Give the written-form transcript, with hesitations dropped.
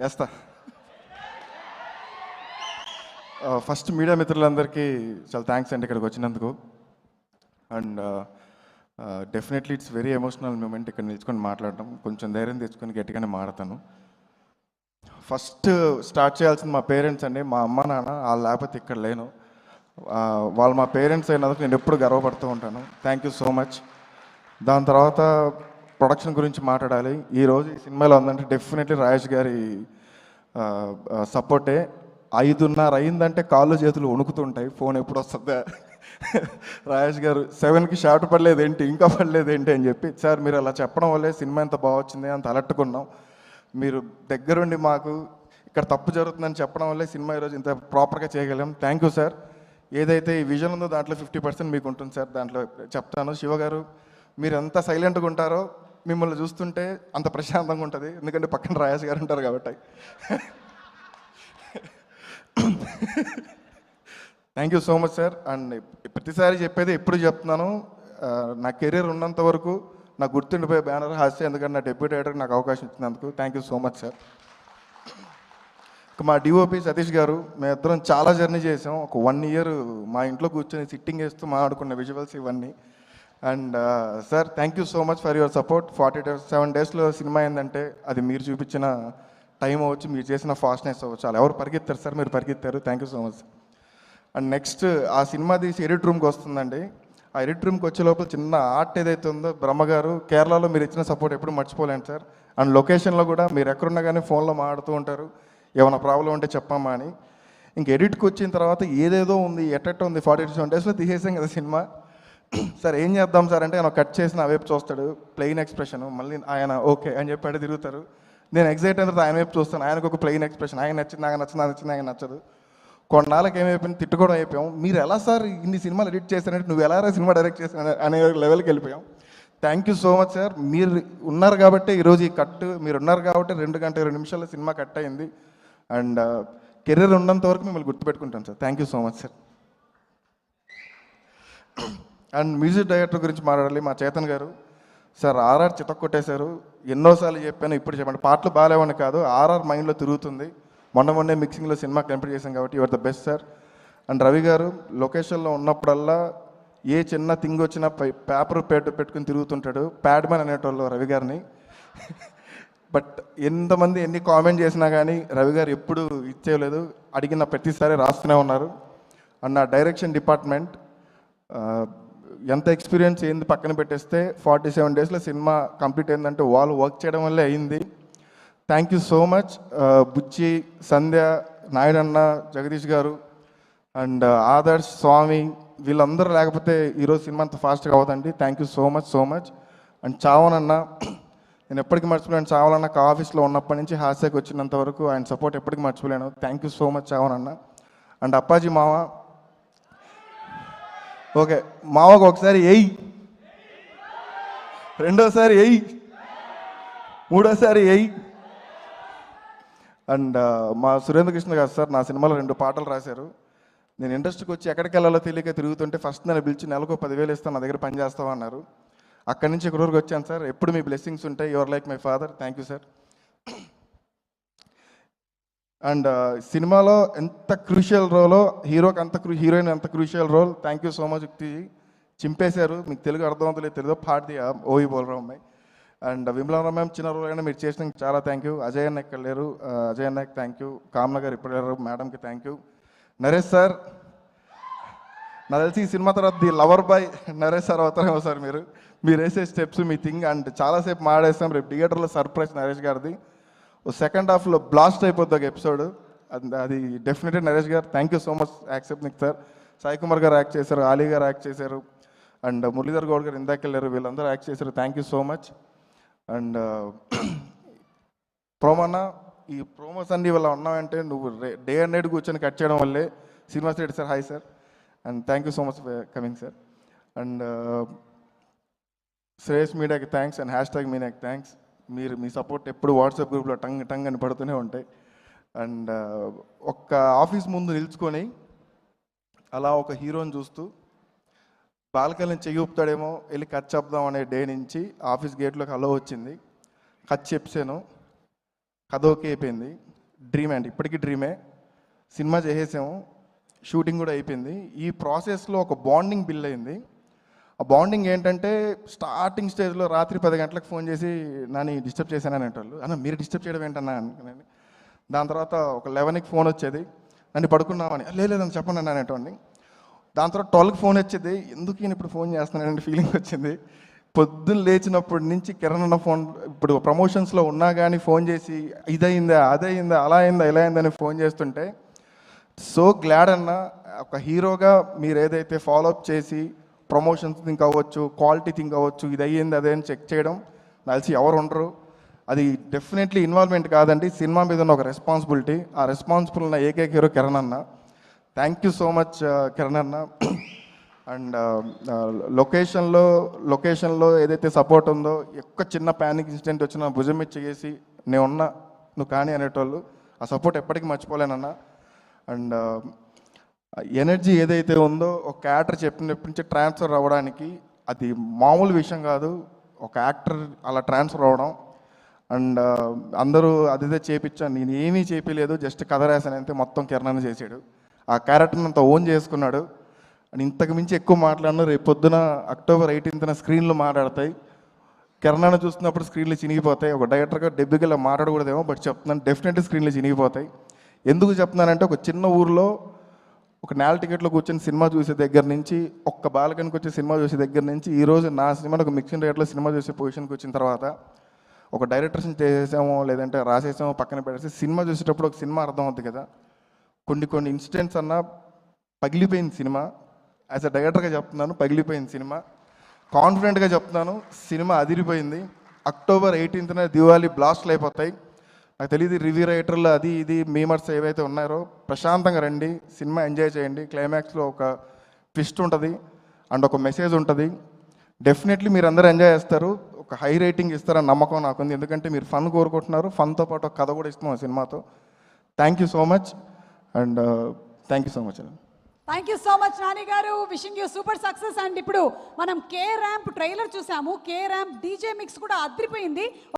వేస్తా. First media మిత్రులందరికీ చాలా థ్యాంక్స్ అండి ఇక్కడికి వచ్చినందుకు. And definitely it's very emotional moment ఇక్కడ నిల్చుకొని మాట్లాడటం. కొంచెం ధైర్యం తెచ్చుకొని గట్టిగానే మాడతాను. ఫస్ట్ స్టార్ట్ చేయాల్సింది మా పేరెంట్స్ అండి. మా అమ్మ నాన్న వాళ్ళు లేకపోతే ఇక్కడ లేను. వాళ్ళు మా పేరెంట్స్ అయినందుకు నేను ఎప్పుడు గర్వపడుతూ ఉంటాను. Thank you so much. దాని తర్వాత ప్రొడక్షన్ గురించి మాట్లాడాలి. ఈరోజు ఈ సినిమాలో ఉందంటే డెఫినెట్లీ రాజేష్ గారి సపోర్టే. 5:30 అయిందంటే కాళ్ళు చేతులు వణుకుతుంటాయి, ఫోన్ ఎప్పుడు వస్తుందా రాజేష్ గారు 7కి షార్ట్ పడలేదేంటి, ఇంకా పడలేదేంటి అని చెప్పి. సార్ మీరు అలా చెప్పడం వల్లే సినిమా ఎంత బాగా వచ్చింది, అంత అలట్టుకున్నాం. మీరు దగ్గరుండి మాకు ఇక్కడ తప్పు జరుగుతుందని చెప్పడం వల్లే సినిమా ఈరోజు ఇంత ప్రాపర్గా చేయగలం. Thank you sir. ఏదైతే ఈ విజన్ ఉందో దాంట్లో 50% మీకు ఉంటుంది సార్. దాంట్లో చెప్తాను, శివ గారు మీరు ఎంత సైలెంట్గా ఉంటారో మిమ్మల్ని చూస్తుంటే అంత ప్రశాంతంగా ఉంటుంది. ఎందుకంటే పక్కన రాజేష్ గారు ఉంటారు కాబట్టి. Thank you so much sir. And ప్రతిసారి చెప్పేది ఎప్పుడు చెప్తున్నాను, నా కెరీర్ ఉన్నంత వరకు నాకు గుర్తుండిపోయే బ్యానర్ హాస్య. ఎందుకంటే నా డెబ్యూ డైరెక్టర్కి నాకు అవకాశం ఇచ్చినందుకు thank you so much sir. మా డిఓపి సతీష్ గారు, మేమిద్దరం చాలా జర్నీ చేసాం. ఒక 1 year మా ఇంట్లో కూర్చొని సిట్టింగ్ వేస్తూ మాట్లాడుకున్న విజువల్స్ ఇవన్నీ. And sir thank you so much for your support. 47 daysలో సినిమా ఏంటంటే అది మీరు చూపించిన టైం అవ్వచ్చు, మీరు చేసిన ఫాస్ట్నెస్ అవ్వచ్చు. చాలా ఎవరు పరిగెత్తారు సార్, మీరు పరిగెత్తారు. Thank you so much. And next ఆ సినిమా తీసి ఎడిట్ రూమ్కి వస్తుందండి. ఆ ఎడిట్ రూమ్కి వచ్చే లోపల చిన్న ఆర్ట్ ఏదైతే ఉందో, బ్రహ్మగారు కేరళలో మీరు ఇచ్చిన సపోర్ట్ ఎప్పుడు మర్చిపోలేండి సార్. అండ్ లొకేషన్లో కూడా మీరు ఎక్కడున్నా కానీ ఫోన్లో మాట్లాడుతూ ఉంటారు, ఏమైనా ప్రాబ్లం ఉంటే చెప్పమ్మా అని. ఇంక ఎడిట్కి వచ్చిన తర్వాత ఏదేదో ఉంది, ఎట్టెట్ట ఉంది. 47 daysలో తీసేసాం కదా సినిమా. సార్ ఏం చేద్దాం సార్ అంటే ఆయన కట్ చేసిన వైపు చూస్తాడు, ప్లెయిన్ ఎక్స్ప్రెషన్. మళ్ళీ ఆయన ఓకే అని చెప్పి అడిగి తిరుగుతారు. నేను ఎగ్జైట్ అయిన తర్వాత ఆయన వైపు చూస్తాను, ఆయనకు ఒక ప్లెయిన్ ఎక్స్ప్రెషన్. ఆయన నచ్చింది, నాకు నచ్చింది, నాకు నచ్చింది, ఆయన నచ్చదు. కొన్నాళ్ళకి ఏమైపోయింది, తిట్టుకోవడం అయిపోయాం. మీరు ఎలా సార్ ఇన్ని సినిమాలు ఎడిట్ చేశారంటే, నువ్వు ఎలా సినిమా డైరెక్ట్ చేశాను అనే లెవెల్కి వెళ్ళిపోయాం. Thank you so much sir. మీరు ఉన్నారు కాబట్టి ఈరోజు ఈ కట్, మీరు ఉన్నారు కాబట్టి 2 గంటల 20 నిమిషాల్లో సినిమా కట్ అయింది. అండ్ కెరీర్ ఉన్నంత వరకు మిమ్మల్ని గుర్తుపెట్టుకుంటాను sir. Thank you so much sir. And music director గురించి మాట్లాడాలి. మా చేతన్ గారు సార్, ఆర్ఆర్ చితక్కొట్టేశారు. ఎన్నోసార్లు చెప్పాను, ఇప్పుడు చెప్పండి. పాటలు బాగాలేవని కాదు, ఆర్ఆర్ మైండ్లో తిరుగుతుంది. మొన్నే మిక్సింగ్లో సినిమా కంప్లీట్ చేశాం కాబట్టి your the best sir. And Ravi గారు లొకేషన్లో ఉన్నప్పుడల్లా ఏ చిన్న థింగ్ వచ్చినా పేపర్ పెట్టుకుని తిరుగుతుంటాడు. ప్యాడ్ మ్యాన్ అనేటోళ్ళు రవి గారిని. బట్ ఎంతమంది ఎన్ని కామెంట్ చేసినా కానీ రవి గారు ఎప్పుడు ఇచ్చేయలేదు, అడిగిన ప్రతిసారి రాస్తూనే ఉన్నారు. అండ్ నా డైరెక్షన్ డిపార్ట్మెంట్ ఎంత ఎక్స్పీరియన్స్ ఏంది పక్కన పెట్టేస్తే 47 daysలో సినిమా కంప్లీట్ అయిందంటే వాళ్ళు వర్క్ చేయడం వల్లే అయింది. Thank you so much. Buchchi, Sandhya, నాయుడన్న, జగదీష్ గారు అండ్ ఆదర్శ్, స్వామి, వీళ్ళందరూ లేకపోతే ఈరోజు సినిమా అంత ఫాస్ట్గా అవ్వదండి. Thank you so much. And చావనన్న, నేను ఎప్పటికీ మర్చిపోలేను. చావనన్న ఆఫీస్లో ఉన్నప్పటి నుంచి హాస్యకి వచ్చినంత వరకు ఆయన సపోర్ట్ ఎప్పటికీ మర్చిపోలేను. థ్యాంక్ యూ సో మచ్ చావనన్న. అండ్ అప్పాజీ మావ, ఓకే మావకు ఒకసారి ఎయ్, రెండోసారి ఎయ్, మూడోసారి ఎయ్. అండ్ మా సురేంద్ర కృష్ణ గారు సార్ నా సినిమాలో 2 పాటలు రాశారు. నేను ఇండస్ట్రీకి వచ్చి ఎక్కడికి వెళ్ళాలో తెలియక తిరుగుతుంటే ఫస్ట్ నన్ను పిలిచి నెలకు 10,000 ఇస్తాను, నా దగ్గర పని చేస్తావా అన్నారు. అక్కడి నుంచి ఇక్కడ వరకు వచ్చాను సార్. ఎప్పుడు మీ బ్లెస్సింగ్స్ ఉంటాయి. Your like my father. Thank you sir. And సినిమాలో ఎంత క్రూషియల్ రోలో, హీరోకి అంత హీరోయిన్ ఎంత crucial role. Thank you so much. Yukti చింపేశారు. మీకు తెలుగు అర్థమవుతలేదు తెలియదు, పాడిది ఓయి బోల్రావు అమ్మాయి. అండ్ విమలా మ్యామ్ చిన్న రోల్ అయినా మీరు చేసినందుకు చాలా థ్యాంక్ యూ. అజయ్ అన్న ఇక్కడ లేరు, అజయ్ అన్నకి థ్యాంక్ యూ. కామన గారు ఇప్పుడు లేరు, మేడంకి థ్యాంక్ యూ. నరేష్ సార్, నాకు తెలిసి ఈ సినిమా తర్వాత the lover boy Naresh sir అవుతారేమో సార్. మీరు వేసే స్టెప్స్, మీ థింగ్. అండ్ చాలాసేపు మాడేస్తాం. రేపు థియేటర్లో సర్ప్రైజ్ నరేష్ గారిది. సెకండ్ హాఫ్లో బ్లాస్ట్ అయిపోద్ది ఒక ఎపిసోడ్, అది డెఫినెట్లీ నరేష్ గారు. Thank you so much accepting sir. Sai Kumar గారు యాక్ట్ చేశారు, ఆలీ గారు యాక్ట్ చేశారు, అండ్ మురళీధర్ గౌడ్ గారు ఇందాక వెళ్ళారు, వీళ్ళందరూ యాక్ట్ చేశారు. Thank you so much. And ప్రోమోన్న, ఈ ప్రోమోస్ అన్ని ఇవాళ ఉన్నావంటే నువ్వు డే అండ్ నైట్ కూర్చొని కట్ చేయడం వల్లే. Srinivas Reddy sir hi sir. And thank you so much for coming sir. And Shreyas మీడియాకి థ్యాంక్స్ అండ్ #మీడియాకి థ్యాంక్స్. మీ సపోర్ట్ ఎప్పుడు వాట్సాప్ గ్రూప్లో టంగ్ అని పడుతూనే ఉంటాయి. అండ్ ఒక్క ఆఫీస్ ముందు నిల్చుకొని అలా ఒక హీరోని చూస్తూ బాల్కనీని చెయ్యి ఊపుతాడేమో వెళ్ళి కట్ చెప్దాం అనే డే నుంచి ఆఫీస్ గేట్లోకి అలో వచ్చింది. కట్ చెప్పాను. కథ ఓకే అయిపోయింది. డ్రీమే అండి, ఇప్పటికీ డ్రీమే. సినిమా చేసేసాము, షూటింగ్ కూడా అయిపోయింది. ఈ ప్రాసెస్లో ఒక బాండింగ్ బిల్డ్ అయింది. ఆ బాండింగ్ ఏంటంటే స్టార్టింగ్ స్టేజ్లో రాత్రి 10 గంటలకు ఫోన్ చేసి నాని డిస్టర్బ్ చేశాను అనేటోళ్ళు. అన్న మీరు డిస్టర్బ్ చేయడం ఏంటన్నా అనుకున్నాను. దాని తర్వాత ఒక 11కి ఫోన్ వచ్చేది, నన్ను పడుకున్నామని. లేదని చెప్పండి అన్న అనేటోడిని. దాని తర్వాత 12కి ఫోన్ వచ్చేది, ఎందుకు ఈయన ఇప్పుడు ఫోన్ చేస్తున్నానంటే ఫీలింగ్ వచ్చింది. పొద్దున్న లేచినప్పటి నుంచి కిరణ్ అన్న ఫోన్, ఇప్పుడు ప్రమోషన్స్లో ఉన్నా కానీ ఫోన్ చేసి ఇదయిందా అదయిందా అలా అయిందా ఇలా అయిందని ఫోన్ చేస్తుంటే సో గ్లాడ్ అన్న. ఒక హీరోగా మీరు ఏదైతే ఫాలోఅప్ చేసి ప్రమోషన్స్ థింక్ అవ్వచ్చు, క్వాలిటీ థింక్ అవ్వచ్చు, ఇది అయ్యింది అదే అని చెక్ చేయడం కలిసి ఎవరు ఉండరు. అది డెఫినెట్లీ ఇన్వాల్వ్మెంట్ కాదండి, సినిమా మీద ఉన్న ఒక రెస్పాన్సిబిలిటీ. ఆ రెస్పాన్సిబుల్ ఉన్న ఏకైక హీరో కిరణ్ అన్న. Thank you so much Kiran అన్న. అండ్ లొకేషన్లో ఏదైతే సపోర్ట్ ఉందో, ఎక్కువ చిన్న ప్యానిక్ ఇన్సిడెంట్ వచ్చినా భుజం మీద చేసి నేను ఉన్నా నువ్వు కానీ అనేటోళ్ళు, ఆ సపోర్ట్ ఎప్పటికీ మర్చిపోలేనన్నా. అండ్ ఎనర్జీ ఏదైతే ఉందో ఒక యాక్టర్ చెప్పినప్పటి నుంచి ట్రాన్స్ఫర్ అవ్వడానికి అది మామూలు విషయం కాదు. ఒక యాక్టర్ అలా ట్రాన్స్ఫర్ అవ్వడం అండ్ అందరూ అదిదే చేపించాను, నేను ఏమీ చేపించలేదు, జస్ట్ కథ రాశాను అంతే, మొత్తం కిరణ్ చేశాడు. ఆ క్యారెక్టర్ని అంత ఓన్ చేసుకున్నాడు. అండ్ ఇంతకు మించి ఎక్కువ మాట్లాడినా రేపు పొద్దున అక్టోబర్ 18న స్క్రీన్లు మాట్లాడతాయి. కిరణ్ చూస్తున్నప్పుడు స్క్రీన్లు చినిగిపోతాయి. ఒక డైరెక్టర్గా డెబ్యూగా మాట్లాడకూడదేమో, బట్ చెప్తున్నాను డెఫినెట్లీ స్క్రీన్లు చినిగిపోతాయి. ఎందుకు చెప్తున్నానంటే ఒక చిన్న ఊరిలో ఒక నేల టికెట్లో కూర్చొని సినిమా చూసే దగ్గర నుంచి, ఒక్క బాలకనికి వచ్చే సినిమా చూసే దగ్గర నుంచి ఈరోజు నా సినిమాని ఒక మిక్సింగ్ రేట్లో సినిమా చూసే పొజిషన్కి వచ్చిన తర్వాత, ఒక డైరెక్టర్స్ని చేసేసామో లేదంటే రాసేసామో పక్కన పెట్టేసి సినిమా చూసేటప్పుడు ఒక సినిమా అర్థం అవుతుంది కదా. కొన్ని ఇన్సిడెంట్స్ అన్నా పగిలిపోయింది సినిమా. యాజ్ అ డైరెక్టర్గా చెప్తున్నాను, పగిలిపోయింది సినిమా. కాన్ఫిడెంట్గా చెప్తున్నాను, సినిమా అదిరిపోయింది. అక్టోబర్ 18న దివాళీ బ్లాస్ట్లు అయిపోతాయి. నాకు తెలియదు రివ్యూ రైటర్లు అది ఇది మీమర్స్ ఏవైతే ఉన్నారో, ప్రశాంతంగా రండి, సినిమా ఎంజాయ్ చేయండి. క్లైమాక్స్లో ఒక ట్విస్ట్ ఉంటుంది అండ్ ఒక మెసేజ్ ఉంటుంది. డెఫినెట్లీ మీరు అందరూ ఎంజాయ్ చేస్తారు, ఒక హై రేటింగ్ ఇస్తారని నమ్మకం నాకుంది. ఎందుకంటే మీరు ఫన్ కోరుకుంటున్నారు, ఫన్తో పాటు ఒక కథ కూడా ఇస్తున్నాం ఆ సినిమాతో. Thank you so much and thank you so much అండి. Thank you so much Nani garu, wishing you super success. And ఇప్పుడు మనం కే ర్యాంప్ ట్రైలర్ చూసాము, కే ర్యాంప్ డీజే మిక్స్ కూడా అదిరిపోయింది.